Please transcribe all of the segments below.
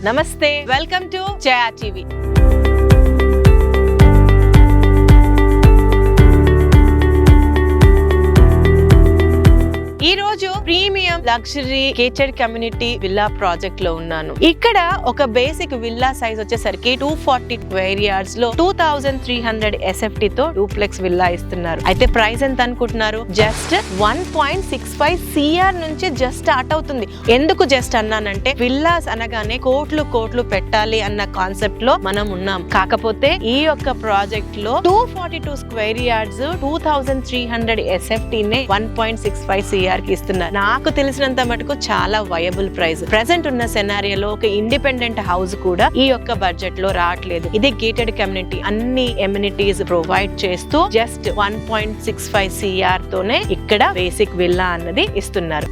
నమస్తే, welcome to Jaya TV. ఈ రోజు premium luxury gated community villa project లో ఉన్నాను. ఇక్కడ ఒక బేసిక్ విల్లా సైజ్ వచ్చేసరికి 240 స్క్వేర్ యార్డ్స్ లో 2300 SFT తో డూప్లెక్స్ విల్లా ఇస్తున్నారు. అయితే ప్రైస్ ఎంత అనుకుంటున్నారు? జస్ట్ 1.65 CR నుంచి జస్ట్ స్టార్ట్ అవుతుంది. ఎందుకు జస్ట్ అన్నానంటే విల్లాస్ అనగానే కోట్లు పెట్టాలి అన్న కాన్సెప్ట్ లో మనం ఉన్నాం. కాకపోతే ఈ యొక్క ప్రాజెక్ట్ లో 242 స్క్వేర్ యార్డ్స్ 2300 SFT నే 1.65 CR కి ఇస్తున్నారు. నాకు తెలిసినంత మటుకు చాలా వయబుల్ ప్రైస్. ప్రెసెంట్ ఉన్న సెనారియోలో ఒక ఇండిపెండెంట్ హౌస్ కూడా ఈ యొక్క బడ్జెట్ లో రావట్లేదు. ఇది గేటెడ్ కమ్యూనిటీ, అన్ని ఎమ్యూనిటీస్ ప్రొవైడ్ చేస్తూ జస్ట్ 1.65 CR తోనే ఇక్కడ బేసిక్ విల్లా అన్నది ఇస్తున్నారు.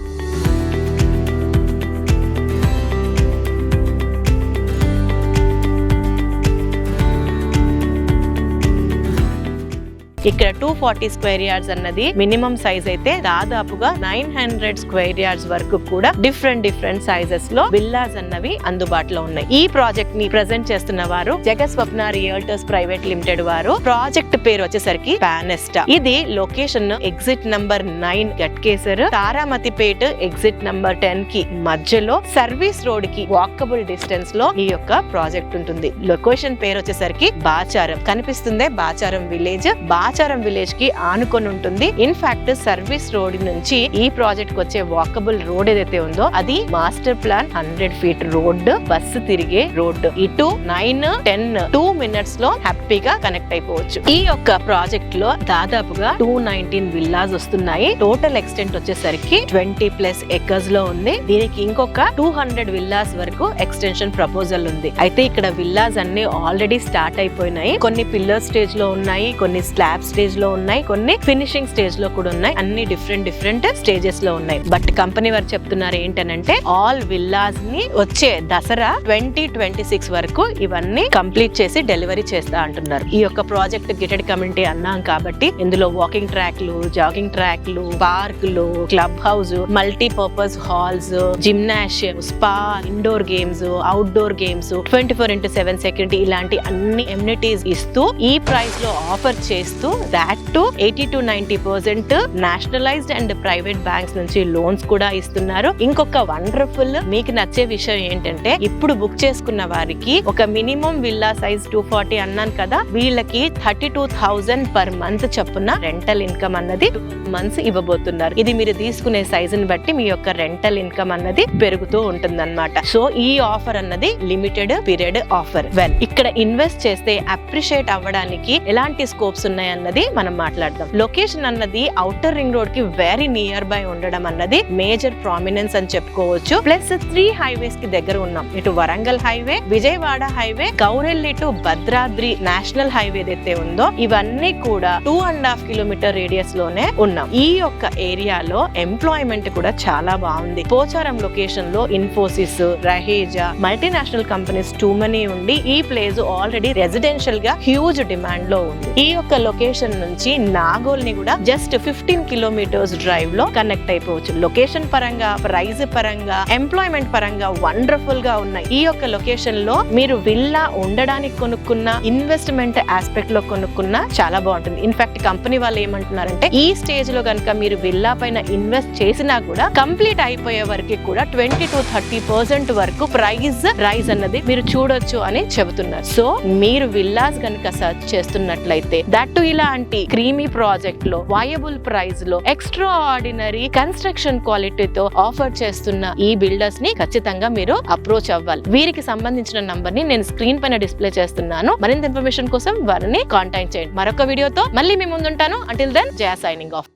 ఇక్కడ 240 స్క్వేర్ యార్డ్స్ అన్నది మినిమం సైజ్ అయితే దాదాపుగా 900 స్క్వేర్ యార్డ్స్ వరకు కూడా డిఫరెంట్ సైజెస్ లో విల్లాస్ అన్నవి అందుబాటులో ఉన్నాయి. ఈ ప్రాజెక్ట్ ని ప్రెజెంట్ చేస్తున్న వారు జగస్వప్న రియల్టర్స్ ప్రైవేట్ లిమిటెడ్ వారు. ప్రాజెక్ట్ పేరు వచ్చేసరికి పానెస్టా. ఇది location exit number 9 Ghatkesar, Taramatipet exit number 10 కి మధ్యలో సర్వీస్ రోడ్ కి వాకబుల్ డిస్టెన్స్ లో ఈ యొక్క ప్రాజెక్ట్ ఉంటుంది. లొకేషన్ పేరు వచ్చేసరికి బాచారం. కనిపిస్తుందే బాచారం విలేజ్. బాచారం విలేజ్ కి ఆనుకొని ఉంటుంది. ఇన్ఫాక్ట్ సర్వీస్ రోడ్ నుంచి ఈ ప్రాజెక్ట్ కి వచ్చే వాకబుల్ రోడ్ ఏదైతే ఉందో అది master plan 100 feet road, bus తిరిగే రోడ్. ఇటు 9-10 2 minutes లో హ్యాపీగా కనెక్ట్ అయిపోవచ్చు. ఈ యొక్క ప్రాజెక్ట్ లో దాదాపుగా 219 విల్లాస్ వస్తున్నాయి. టోటల్ ఎక్స్టెంట్ వచ్చేసరికి 20+ ఎకర్స్ లో ఉంది. దీనికి ఇంకొక 200 విల్లాస్ వరకు ఎక్స్టెన్షన్ ప్రపోజల్ ఉంది. అయితే ఇక్కడ విల్లాస్ అన్ని ఆల్రెడీ స్టార్ట్ అయిపోయినాయి. కొన్ని పిల్లర్ స్టేజ్ లో ఉన్నాయి, కొన్ని స్లాబ్ స్టేజ్ లో ఉన్నాయి, కొన్ని ఫినిషింగ్ స్టేజ్ లో కూడా ఉన్నాయి. అన్ని డిఫరెంట్ స్టేజెస్ లో ఉన్నాయి. బట్ కంపెనీ వారు చెప్తున్నారు ఏంటనంటే ఆల్ విల్లాస్ ని వచ్చే దసరా 2026 వరకు ఇవన్నీ కంప్లీట్ చేసి డెలివరీ చేస్తా అంటున్నారు. ఈ యొక్క ప్రాజెక్ట్ గేటెడ్ కమ్యూనిటీ అన్నాం కాబట్టి ఇందులో వాకింగ్ ట్రాక్లు, జాగింగ్ ట్రాక్లు, పార్కులు, club house, multipurpose halls, gymnasium, spa, indoor games, outdoor games, 24/7 security, ఇలాంటి అన్ని ఎమ్యూనిటీస్ ఇస్తూ ఈ ప్రైస్ లో ఆఫర్ చేస్తూ that to 80-90% nationalised and private banks నుంచి లోన్స్ కూడా ఇస్తున్నారు. ఇంకొక వండర్ఫుల్ మీకు నచ్చే విషయం ఏంటంటే ఇప్పుడు బుక్ చేసుకున్న వారికి ఒక మినిమం విల్లా సైజ్ 240 అన్నాను కదా, వీళ్ళకి 32,000 per month చొప్పున రెంటల్ ఇన్కమ్ అన్నది 2 months ఇవ్వబోతున్నారు. ఇది మీరు తీసుకునే సైజ్ ని బట్టి మీ యొక్క రెంటల్ ఇన్కమ్ అన్నది పెరుగుతూ ఉంటుందన్నమాట. సో ఈ ఆఫర్ అన్నది లిమిటెడ్ పీరియడ్ ఆఫర్. వెల్ ఇక్కడ ఇన్వెస్ట్ చేస్తే అప్రిషియేట్ అవ్వడానికి ఎలాంటి స్కోప్స్ ఉన్నాయన్నది మనం మాట్లాడదాం. లొకేషన్ అన్నది ఔటర్ రింగ్ రోడ్ కి వెరీ నియర్ బై ఉండడం అన్నది మేజర్ ప్రామినెన్స్ అని చెప్పుకోవచ్చు. ప్లస్ 3 హైవేస్ కి దగ్గర ఉన్నాం. ఇటు Warangal highway, Vijayawada highway, Gowrelli to Bhadradri national highway ఏదైతే ఉందో ఇవన్నీ కూడా 2.5 కిలోమీటర్ రేడియస్ లోనే ఉన్నాం. ఈ యొక్క ఏరియాలో ఎంప్లాయ్మెంట్ కూడా చాలా బాగుంది. పోచారం లొకేషన్ లో Infosys, Raheja, multinational companies two money ఉండి ఈ ప్లేస్ ఆల్రెడీ రెసిడెన్షియల్ గా హ్యూజ్ డిమాండ్ లో ఉంది. ఈ యొక్క లొకేషన్ నుంచి నాగోల్ ని కూడా జస్ట్ 15 కిలోమీటర్స్ డ్రైవ్ లో కనెక్ట్ అయిపోవచ్చు. లొకేషన్ పరంగా, ప్రైస్ పరంగా, ఎంప్లాయ్మెంట్ పరంగా వండర్ఫుల్ గా ఉన్నాయి. ఈ యొక్క లొకేషన్ లో మీరు విల్లా ఉండడానికి కొనుక్కున్న, ఇన్వెస్ట్మెంట్ ఆస్పెక్ట్ లో కొనుక్కున్న చాలా బాగుంటుంది. ఇన్ఫాక్ట్ కంపెనీ వాళ్ళు ఏమంటున్నారంటే ఈ స్టేజ్ లో కనుక మీరు విల్లా పైన ఇన్వెస్ట్ చేసినా కూడా కంప్లీట్ అయిపోయే వరకు కూడా 20-30% వరకు ప్రైస్ రైజ్ అన్నది మీరు చూడొచ్చు అని చెబుతున్నారు. సో మీరు విల్లాస్ కనుక సర్చ్ చేస్తున్నట్లయితే దట్టు ఇలాంటి క్రీమీ ప్రాజెక్ట్ లో వయబుల్ ప్రైస్ లో ఎక్స్ట్రా ఆర్డినరీ కన్స్ట్రక్షన్ క్వాలిటీతో ఆఫర్ చేస్తున్న ఈ బిల్డర్స్ ని ఖచ్చితంగా మీరు అప్రోచ్ అవ్వాలి. వీరికి సంబంధించిన నంబర్ ని నేను స్క్రీన్ పైన డిస్ప్లే చేస్తున్నాను. మరింత ఇన్ఫర్మేషన్ కోసం వారిని కాంటాక్ట్ చేయండి. మరొక వీడియోతో మళ్ళీ మీ ముందుంటాను. అంటిల్ దెన్ జయా సైనింగ్ ఆఫ్.